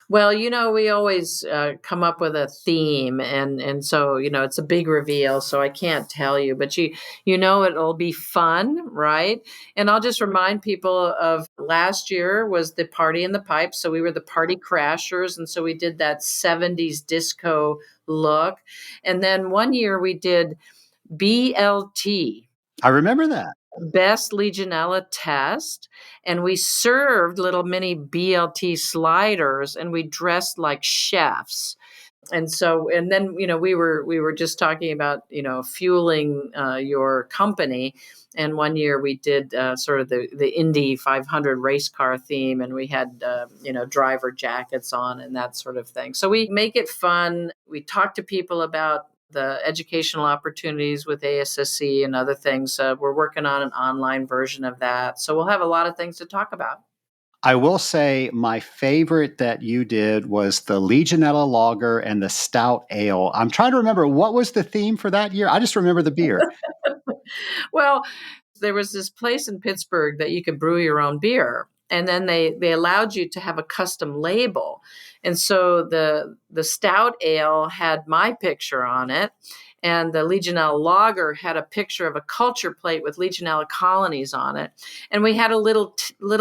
Well, we always come up with a theme, and so it's a big reveal, so I can't tell you, but it'll be fun, right? And I'll just remind people of last year was the Party in the Pipe, so we were the Party Crashers, and so we did that 70s disco look, and then one year we did BLT. I remember that. Best Legionella test, and we served little mini BLT sliders, and we dressed like chefs. And then we were just talking about fueling your company. And one year we did sort of the Indy 500 race car theme, and we had driver jackets on and that sort of thing. So we make it fun. We talk to people about the educational opportunities with ASSE and other things. We're working on an online version of that. So we'll have a lot of things to talk about. I will say my favorite that you did was the Legionella Lager and the Stout Ale. I'm trying to remember, what was the theme for that year? I just remember the beer. Well, there was this place in Pittsburgh that you could brew your own beer. And then they allowed you to have a custom label. And so the Stout Ale had my picture on it, and the Legionella Lager had a picture of a culture plate with Legionella colonies on it. And we had a little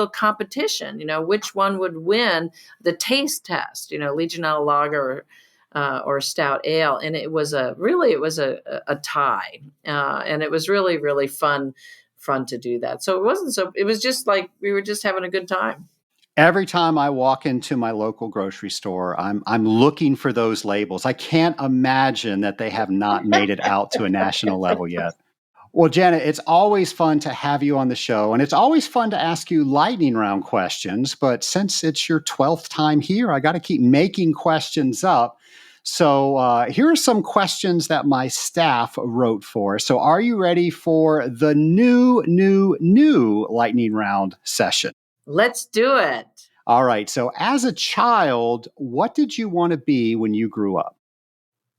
competition, which one would win the taste test, Legionella Lager or Stout Ale. And it was a tie. And it was really, really fun to do that. So it was just like we were just having a good time. Every time I walk into my local grocery store, I'm looking for those labels. I can't imagine that they have not made it out to a national level yet. Well, Janet, it's always fun to have you on the show, and it's always fun to ask you lightning round questions. But since it's your 12th time here, I got to keep making questions up. So here are some questions that my staff wrote for. So are you ready for the new lightning round session? Let's do it. All right. So as a child, what did you want to be when you grew up?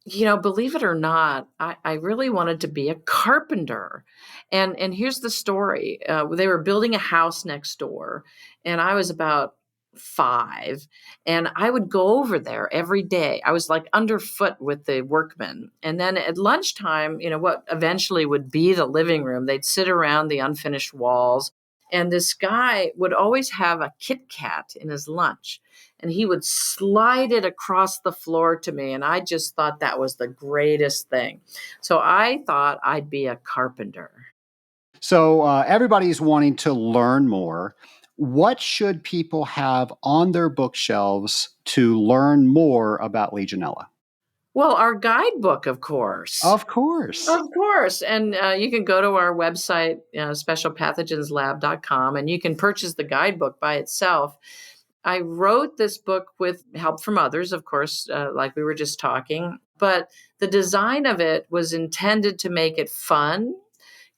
Believe it or not, I really wanted to be a carpenter. And here's the story. They were building a house next door, and I was about 5, and I would go over there every day. I was like underfoot with the workmen. And then at lunchtime, what eventually would be the living room, they'd sit around the unfinished walls. And this guy would always have a Kit Kat in his lunch, and he would slide it across the floor to me. And I just thought that was the greatest thing. So I thought I'd be a carpenter. So everybody's wanting to learn more. What should people have on their bookshelves to learn more about Legionella? Well, our guidebook, of course. Of course. Of course. And you can go to our website, specialpathogenslab.com, and you can purchase the guidebook by itself. I wrote this book with help from others, of course, like we were just talking, but the design of it was intended to make it fun,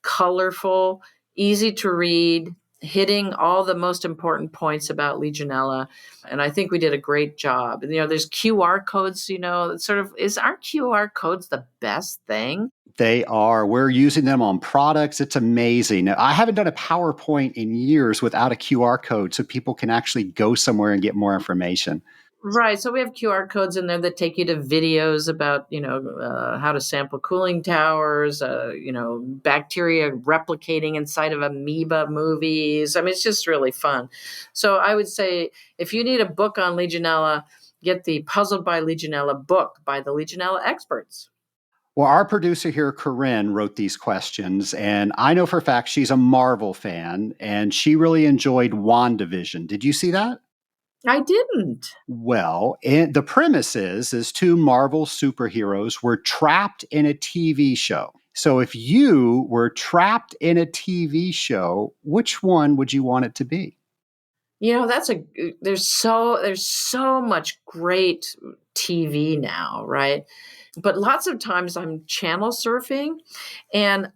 colorful, easy to read, hitting all the most important points about Legionella. And I think we did a great job. There's QR codes, it's sort of, aren't QR codes the best thing? They are. We're using them on products. It's amazing. I haven't done a PowerPoint in years without a QR code so people can actually go somewhere and get more information. Right. So we have QR codes in there that take you to videos about, how to sample cooling towers, bacteria replicating inside of amoeba movies. I mean, it's just really fun. So I would say if you need a book on Legionella, get the Puzzled by Legionella book by the Legionella experts. Well, our producer here, Corinne, wrote these questions, and I know for a fact she's a Marvel fan, and she really enjoyed WandaVision. Did you see that? I didn't. Well, the premise is two Marvel superheroes were trapped in a TV show. So if you were trapped in a TV show, which one would you want it to be? There's so much great TV now, right? But lots of times I'm channel surfing and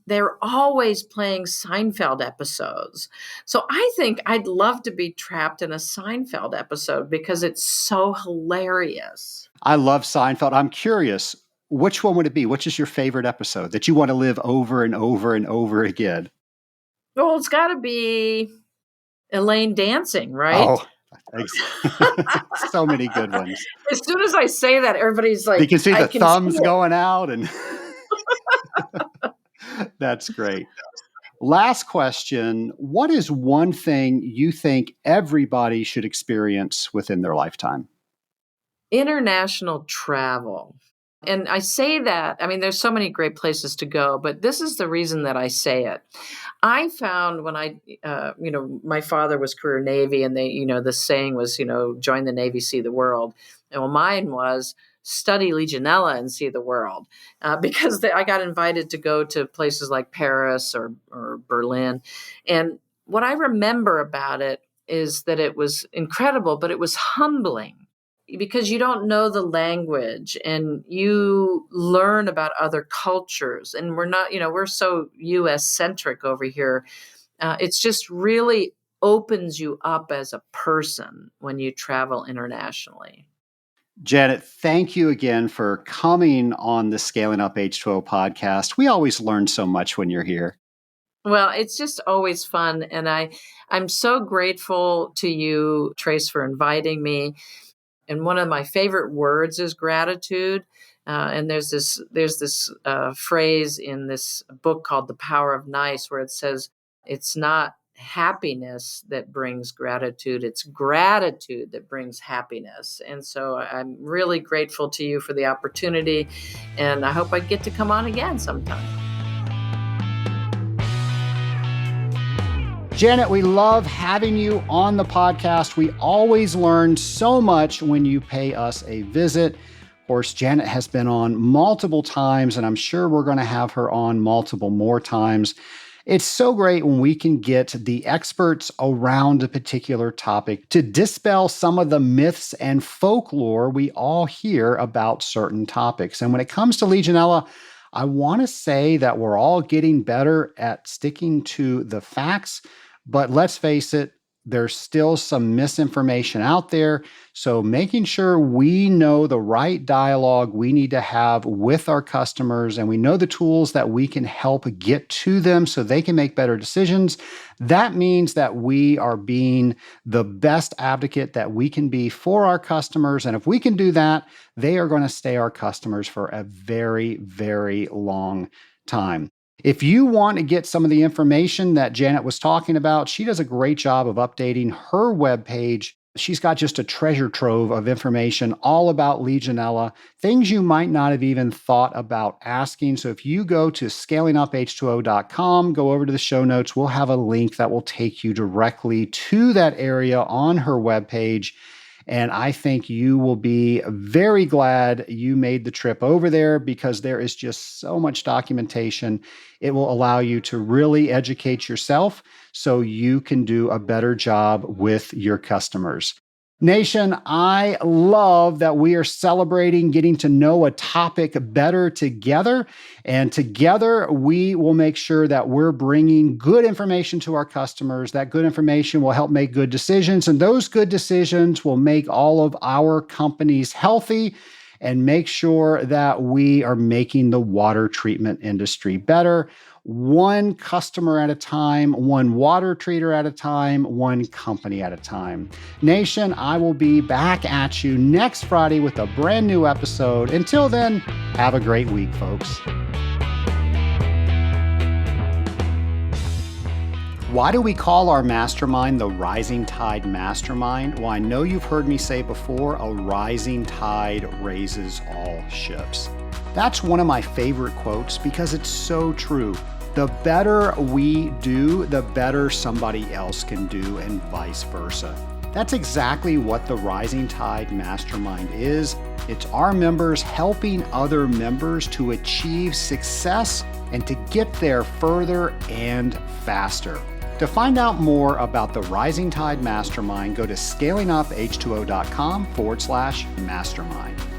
they're always playing Seinfeld episodes. So I think I'd love to be trapped in a Seinfeld episode because it's so hilarious. I love Seinfeld. I'm curious, which one would it be? Which is your favorite episode that you want to live over and over and over again? Well, it's got to be Elaine dancing, right? Oh, so many good ones. As soon as I say that, everybody's like, you can see the thumbs going out, and that's great. Last question. What is one thing you think everybody should experience within their lifetime? International travel. And I say that, there's so many great places to go, but this is the reason that I say it. I found when my father was career Navy, and the saying was, join the Navy, see the world. And well, mine was study Legionella and see the world, because I got invited to go to places like Paris or Berlin. And what I remember about it is that it was incredible, but it was humbling. Because you don't know the language and you learn about other cultures, and we're so US centric over here. It's just really opens you up as a person when you travel internationally. Janet, thank you again for coming on the Scaling Up H2O podcast. We always learn so much when you're here. Well, it's just always fun. And I'm so grateful to you, Trace, for inviting me. And one of my favorite words is gratitude. And there's this phrase in this book called The Power of Nice, where it says, it's not happiness that brings gratitude, it's gratitude that brings happiness. And so I'm really grateful to you for the opportunity. And I hope I get to come on again sometime. Janet, we love having you on the podcast. We always learn so much when you pay us a visit. Of course, Janet has been on multiple times, and I'm sure we're going to have her on multiple more times. It's so great when we can get the experts around a particular topic to dispel some of the myths and folklore we all hear about certain topics. And when it comes to Legionella, I want to say that we're all getting better at sticking to the facts. But let's face it, there's still some misinformation out there. So making sure we know the right dialogue we need to have with our customers, and we know the tools that we can help get to them so they can make better decisions, that means that we are being the best advocate that we can be for our customers. And if we can do that, they are going to stay our customers for a very, very long time. If you want to get some of the information that Janet was talking about, she does a great job of updating her webpage. She's got just a treasure trove of information all about Legionella, things you might not have even thought about asking. So if you go to scalinguph2o.com, go over to the show notes, we'll have a link that will take you directly to that area on her webpage. And I think you will be very glad you made the trip over there, because there is just so much documentation. It will allow you to really educate yourself so you can do a better job with your customers. Nation, I love that we are celebrating getting to know a topic better together. And together, we will make sure that we're bringing good information to our customers. That good information will help make good decisions. And those good decisions will make all of our companies healthy and make sure that we are making the water treatment industry better. One customer at a time, one water treater at a time, one company at a time. Nation, I will be back at you next Friday with a brand new episode. Until then, have a great week, folks. Why do we call our mastermind the Rising Tide Mastermind? Well, I know you've heard me say before, a rising tide raises all ships. That's one of my favorite quotes because it's so true. The better we do, the better somebody else can do, and vice versa. That's exactly what the Rising Tide Mastermind is. It's our members helping other members to achieve success and to get there further and faster. To find out more about the Rising Tide Mastermind, go to scalinguph2o.com/mastermind.